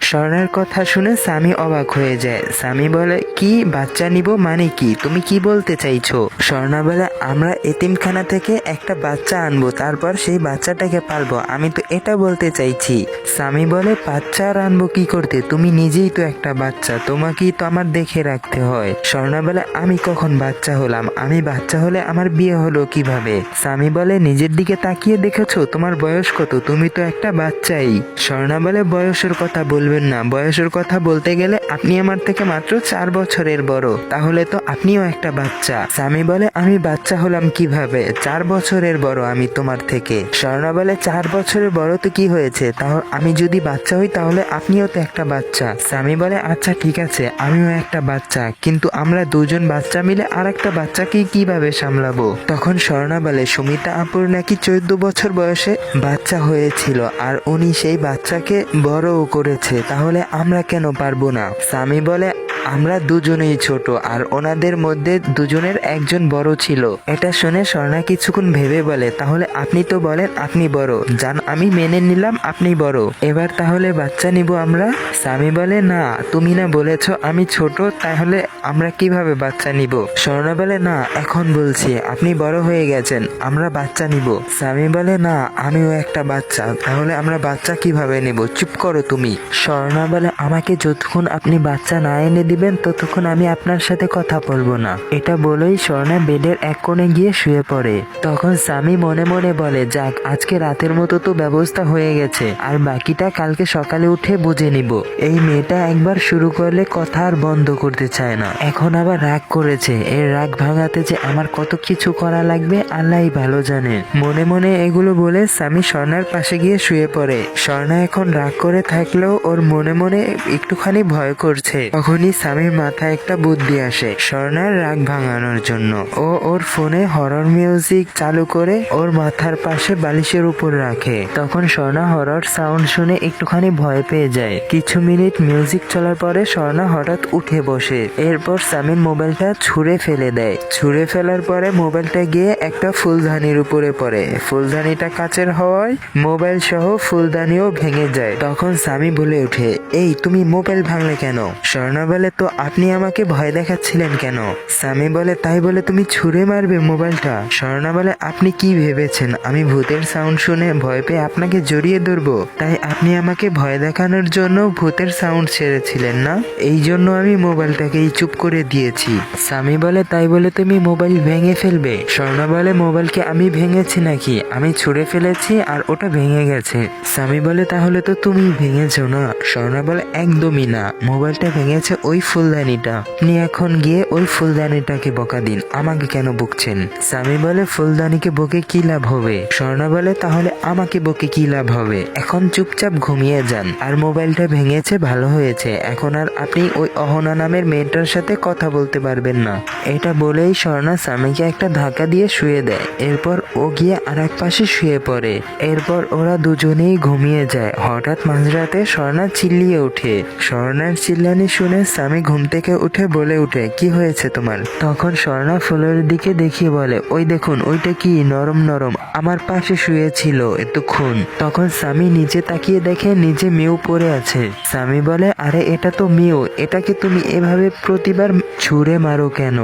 স্বর্ণার কথা শুনে স্বামী অবাক হয়ে যায়। স্বামী বলে, কি বাচ্চা নিব মানে কি? তুমি কি বলতে চাইছো? স্বর্ণা বলে, আমরা এতিমখানা থেকে একটা বাচ্চা আনবো, তারপর সেই বাচ্চাটাকে পালবো, আমি তো এটা বলতে চাইছি। স্বামী বলে, বাচ্চা আর আনবো কি করতে? তুমি নিজেই তো একটা বাচ্চা, তোমাকেই তো আমার দেখে রাখতে হয়। স্বর্ণা বলে, আমি কখন বাচ্চা হলাম? আমি বাচ্চা হলে আমার বিয়ে হলো কিভাবে? স্বামী বলে, নিজের দিকে তাকিয়ে দেখেছো তোমার বয়স কত? তুমি তো একটা বাচ্চাই। স্বর্ণা বলে, বয়সের কথা বলবেন না, বয়সের কথা বলতে গেলে আপনি আমার থেকে মাত্র 4 বছরের বড়, তাহলে তো আপনিও একটা বাচ্চা। স্বামী বলে, আমি বাচ্চা হলাম কিভাবে? 4 বছরের বড় আমি তোমার থেকে। স্বর্ণা বলে, 4 বছরের বড় তো কি হয়েছে, তাহলে আমি যদি বাচ্চা হই তাহলে আপনিও তো একটা বাচ্চা। স্বামী বলে, আচ্ছা ঠিক আছে, আমিও একটা বাচ্চা, কিন্তু আমরা দুজন বাচ্চা মিলে আর একটা বাচ্চাকে কিভাবে সামলাবো? তখন স্বর্ণা বলে, সুমিতা আপুর নাকি 14 বছর বয়সে বাচ্চা হয়েছিল, আর উনি সেই বাচ্চাকে বড়ও করেছে, তাহলে আমরা কেন পারবো না? স্বামী বলে, আমরা দুজনেই ছোট, আর ওনাদের মধ্যে দুজনের একজন বড় ছিল। এটা শুনে স্বর্ণা কিছুক্ষণ ভেবে বলে, তাহলে আপনি তো বলেন আপনি বড়, জান আমি মেনে নিলাম আপনি বড়, এবার তাহলে বাচ্চা নিব আমরা। স্বামী বলে, না তুমি না বলেছো আমি ছোট, তাহলে আমরা কিভাবে বাচ্চা নিব? স্বর্ণা বলে, না এখন বলছি আপনি বড় হয়ে গেছেন, আমরা বাচ্চা নিব। স্বামী বলে, না আমিও একটা বাচ্চা, তাহলে আমরা বাচ্চা কিভাবে নিব? চুপ করো তুমি। স্বর্ণা বলে, আমাকে যতক্ষণ আপনি বাচ্চা না এনে দিবেন ততক্ষণ আমি আপনার সাথে কথা বলবো না। এটা বলেই স্বর্ণা বেডের এক কোণে গিয়ে শুয়ে পড়ে। তখন স্বামী মনে মনে বলে, যাক আজকে রাতের মতো তো ব্যবস্থা হয়ে গেছে, আর বাকিটা কালকে সকালে উঠে বুঝে নিব। এই মেয়েটা একবার শুরু করলে কথা আর বন্ধ করতে চায় না, এখন আবার রাগ করেছে, এর রাগ ভাঙাতে যে আমার কত কিছু করা লাগবে আল্লাহই ভালো জানে। মনে মনে এগুলো বলে স্বামী স্বর্ণার পাশে গিয়ে শুয়ে পড়ে। স্বর্ণা এখন রাগ করে থাকলেও ওর মনে মনে একটুখানি ভয় করছে। তখনই স্বামীর মাথায় একটা বুদ্ধি আসে স্বর্ণার রাগ ভাঙানোর জন্য। ও ওর ফোনে হরর মিউজিক চালু করে ওর মাথার পাশে বালিশের উপর রাখে। তখন স্বর্ণা হরর সাউন্ড শুনে একটুখানি ভয় পেয়ে যায়। কিছু মিনিট মিউজিক চলার পরে স্বর্ণা হঠাৎ উঠে বসে, এরপর স্বামীর মোবাইলটা ছুঁড়ে ফেলে দেয়। ছুঁড়ে ফেলার পরে মোবাইলটা গিয়ে একটা ফুলদানির উপরে পড়ে। ফুলদানিটা কাচের হওয়ায় মোবাইল সহ ফুলদানিও ভেঙে যায়। তখন স্বামী বলে ওঠে, এই তুমি মোবাইল ভাঙলে কেন? স্বর্ণা বলে, তো আপনি আমাকে ভয় দেখাচ্ছিলেন কেন? স্বামী বলে, তাই বলে তুমি ছুঁড়ে মারবে মোবাইলটা? স্বর্ণা বলে, আপনি কি ভেবেছেন আমি ভূতের সাউন্ড শুনে ভয় পেয়ে আপনাকে জড়িয়ে ধরবো? তাই আপনি আমাকে ভয় দেখানোর জন্য ভূতের সাউন্ড ছেড়েছিলেন না, এই জন্য আমি মোবাইলটাকেই চুপ করে দিয়েছি। স্বামী বলে, তাই বলে তুমি মোবাইল ভেঙে ফেলবে? স্বর্ণা বলে, মোবাইলকে আমি ভেঙেছি নাকি? আমি ছুঁড়ে ফেলেছি আর ওটা ভেঙে গেছে। স্বামী বলে, তাহলে তো তুমি ভেঙেছো না? স্বর্ণা বলে, একদমই না, মোবাইলটা ভেঙেছে ওই ফুলদানিটা। আপনি এখন গিয়ে ওই ফুলদানিটাকে বকা দিন, আমাকে কেন বকছেন? স্বামী বলে, ফুলদানিকে বকে কি লাভ হবে? স্বর্ণা বলে, তাহলে আমাকে বকে কি লাভ হবে? এখন চুপচাপ ঘুমিয়ে যান, আর মোবাইলটা ভেঙেছে ভালো হয়েছে, এখন আর আপনি ওই অহনা নামের মেয়েটার সাথে কথা বলতে পারবেন না। এটা বলেই স্বর্ণা স্বামীকে একটা ধাক্কা দিয়ে শুয়ে দেয়। এরপর ও গিয়ে আর এক পাশে শুয়ে পড়ে। এরপর ওরা দুজনেই ঘুমিয়ে যায়। হঠাৎ মাঝরাতে স্বর্ণা চিল্লিয়ে ওঠে। স্বর্ণার চিল্লানি শুনে স্বামী ঘুম থেকে উঠে বলে উঠে, কি হয়েছে তোমার? তখন স্বর্ণা ফুলের দিকে দেখিয়ে বলে, ওই দেখুন ওইটা কি নরম নরম, আমার পাশে শুয়েছিল এতক্ষণ। তখন স্বামী নিচে তাকিয়ে দেখে নিচে মেউ পড়ে আছে। স্বামী বলে, আরে এটা তো মেউ, এটাকে তুমি এভাবে প্রতিবার ছুঁড়ে মারো কেন?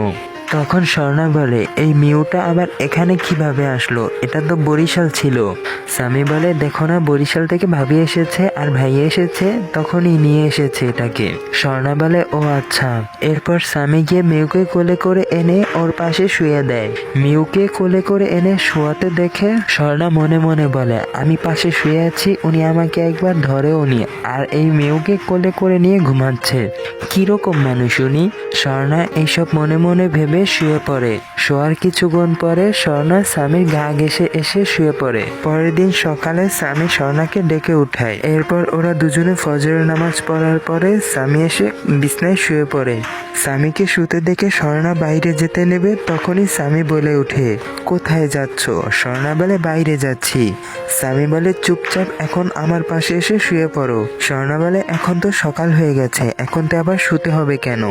তখন স্বর্ণা বলে, এই মিউটা আবার এখানে কিভাবে আসলো? এটা তো বরিশাল ছিল। স্বামী বলে, দেখো না বরিশাল থেকে ভাবি এসেছে আর ভাই এসেছে, তখনই নিয়ে এসেছে এটাকে। স্বর্ণা বলে, ও আচ্ছা। এরপর স্বামী গিয়ে মিউকে কোলে করে এনে ওর পাশে শুয়ে দেয়। মিউকে কোলে করে এনে শোয়াতে দেখে স্বর্ণা মনে মনে বলে, আমি পাশে শুয়ে আছি, উনি আমাকে একবার ধরেও নি, আর এই মিউকে কোলে করে নিয়ে ঘুমাচ্ছে, কিরকম মানুষ উনি? স্বর্ণা এইসব মনে মনে ভেবে শুয়ে পড়ে। শোয়ার কিছুক্ষণ পরে স্বর্ণা স্বামীর গা ঘেঁষে এসে শুয়ে পড়ে। পরের দিন সকালে স্বামী স্বর্ণাকে ডেকে উঠায়। এরপর ওরা দুজনে ফজরের নামাজ পড়ার পরে স্বামী এসে বিছনায় শুয়ে পড়ে। স্বামীকে শুতে দেখে স্বর্ণা বাইরে যেতে নেবে, তখনই স্বামী বলে উঠে, কোথায় যাচ্ছ? স্বর্ণা বলে, বাইরে যাচ্ছি। স্বামী বলে, চুপচাপ এখন আমার পাশে এসে শুয়ে পড়ো। স্বর্ণা বলে, এখন তো সকাল হয়ে গেছে, এখন তো আবার শুতে হবে কেন?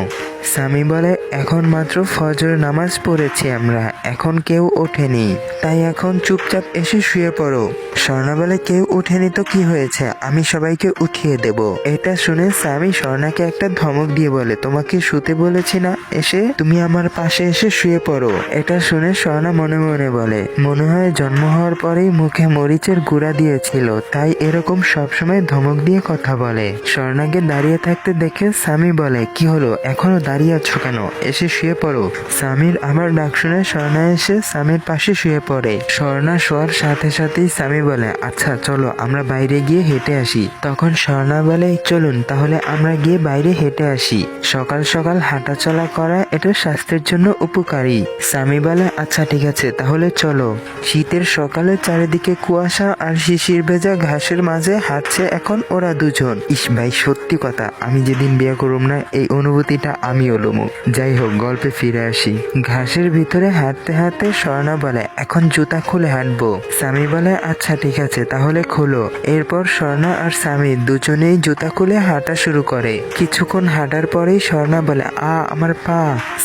স্বামী বলে, এখন মাত্র ফজর ফজর নামাজ পড়েছি আমরা, এখন কেউ ওঠেনি, তাই এখন চুপচাপ এসে শুয়ে পড়ো। স্বর্ণা বলে কেউ ওঠেনি তো কি হয়েছে, আমি সবাইকে উঠিয়ে দেব। এটা শুনে সামি স্বর্ণাকে একটা ধমক দিয়ে বলে, তোমাকে শুতে বলেছি না, এসে তুমি আমার পাশে এসে শুয়ে পড়ো। এটা শুনে স্বর্ণা মনে মনে বলে, মনে হয় জন্ম হওয়ার পরেই মুখে মরিচের গুঁড়া দিয়েছিল, তাই এরকম সবসময় ধমক দিয়ে কথা বলে। স্বর্ণাকে দাঁড়িয়ে থাকতে দেখে সামি বলে, কি হলো এখনো দাঁড়িয়ে আছো কেন, এসে শুয়ে পড়ো। সামির আমার ডাক শুনে স্বর্ণা এসে সামির পাশে শুয়ে পড়ে। স্বর্ণা শোয়ার সাথে সাথেই সামি বলে, আচ্ছা চলো আমরা বাইরে গিয়ে হেঁটে আসি। তখন স্বর্ণা বলে, চলুন তাহলে আমরা গিয়ে বাইরে হেঁটে আসি, সকাল সকাল হাঁটাচলা করা এটা স্বাস্থ্যের জন্য উপকারী। সামি বলে, আচ্ছা ঠিক আছে তাহলে চলো। শীতের সকালে চারিদিকে কুয়াশা আর শিশির ভেজা ঘাসের মাঝে হাঁটছে এখন ওরা দুজন। ইস ভাই সত্যি কথা, আমি যেদিন বিয়ে করুম না এই অনুভূতিটা আমিও লমু। যাই হোক গল্পে ফিরে আসি। ঘাসের ভিতরে হাঁটতে হাঁটতে স্বর্ণা বলে, এখন জুতা খুলে হাঁটবো। সামি বলে, আচ্ছা ঠিক আছে তাহলে খোলো। এরপর স্বর্ণা আর সামি দুজনেই জুতা খুলে হাঁটা শুরু করে। কিছুক্ষণ হাঁটার পরেই স্বর্ণা বলে, আমার পা।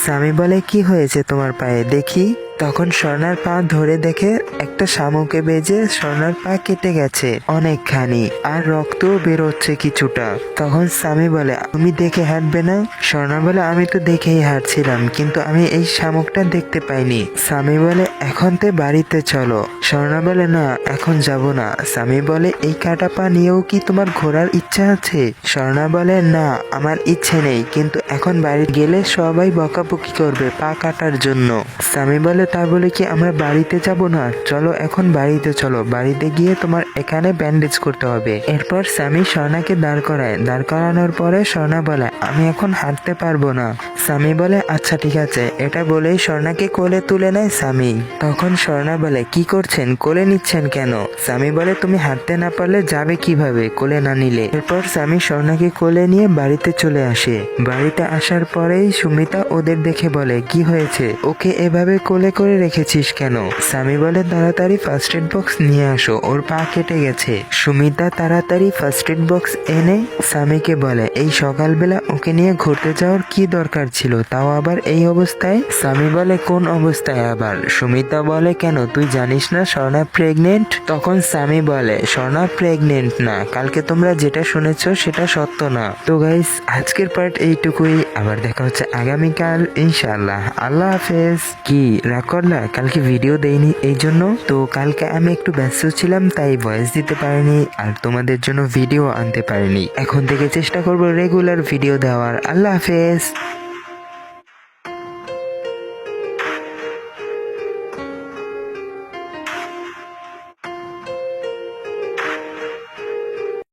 সামি বলে, কি হয়েছে তোমার পায়ে দেখি। তখন স্বর্ণার পা ধরে দেখে একটা শামুকে বেজে স্বর্ণার পা কেটে গেছে অনেকখানি, আর রক্তও বেরোচ্ছে কিছুটা। তখন স্বামী বলে, তুমি দেখে হাঁটবে না। স্বর্ণা বলে, আমি তো দেখেই হাঁটছিলাম, কিন্তু আমি এই শামুকটা দেখতে পাইনি। স্বামী বলে, এখন তে বাড়িতে চলো। স্বর্ণা বলে, না এখন যাব না। স্বামী বলে, এই কাটা পা নিয়েও কি তোমার ঘোরার ইচ্ছা আছে। স্বর্ণা বলে, না আমার ইচ্ছে নেই, কিন্তু এখন বাড়ি গেলে সবাই বকাবকি করবে পা কাটার জন্য। স্বামী বলে, তা বলে কি আমরা বাড়িতে যাব না, চলো এখন বাড়িতে চলো, বাড়িতে গিয়ে তোমার এখানে ব্যান্ডেজ করতে হবে। এরপর স্বামী স্বর্ণাকে দাঁড় করায়। দাঁড় করানোর পরে স্বর্ণা বলে, আমি এখন হাঁটতে পারবো না। স্বামী বলে, আচ্ছা ঠিক আছে। এটা বলেই স্বর্ণাকে কোলে তুলে নেয় স্বামী। তখন স্বর্ণা বলে, কি করছেন, কোলে নিচ্ছেন কেন। স্বামী বলে, তুমি হাঁটতে না পারলে যাবে কিভাবে কোলে না নিলে। এরপর স্বামী স্বর্ণাকে কোলে নিয়ে বাড়িতে চলে আসে। বাড়িতে আসার পরেই সুমিতা ওদের দেখে বলে, কি হয়েছে, ওকে এভাবে কোলে করে রেখেছিস কেন। স্বামী বলে, তাড়াতাড়ি ফার্স্ট এড বক্স নিয়ে আসো, ওর পা কেটে গেছে। সুমিতা তাড়াতাড়ি ফার্স্ট এড বক্স এনে স্বামীকে বলে, এই সকালবেলা ওকে নিয়ে ঘুরতে যাওয়ার কি দরকার ছিল, তাও আবার এই অবস্থায়। স্বামী বলে, কোন অবস্থায় আবার। সুমিতা বলে, কেন তুই জানিস না স্বর্ণা প্রেগনেন্ট। তখন স্বামী বলে, স্বর্ণা প্রেগনেন্ট না, কালকে তোমরা যেটা শুনেছো সেটা সত্য না। তো গাইস আজকের পার্ট এইটুকুই, আবার দেখা হচ্ছে আগামীকাল ইনশাআল্লাহ। আল্লাহ হাফেজ। কি রাগ করলা, কালকে ভিডিও দেইনি এই জন্য? তো কালকে আমি একটু ব্যস্ত ছিলাম তাই ভয়েস দিতে পারিনি আর তোমাদের জন্য ভিডিও আনতে পারিনি। এখন থেকে চেষ্টা করব রেগুলার ভিডিও দেওয়ার। আল্লাহ হাফেজ।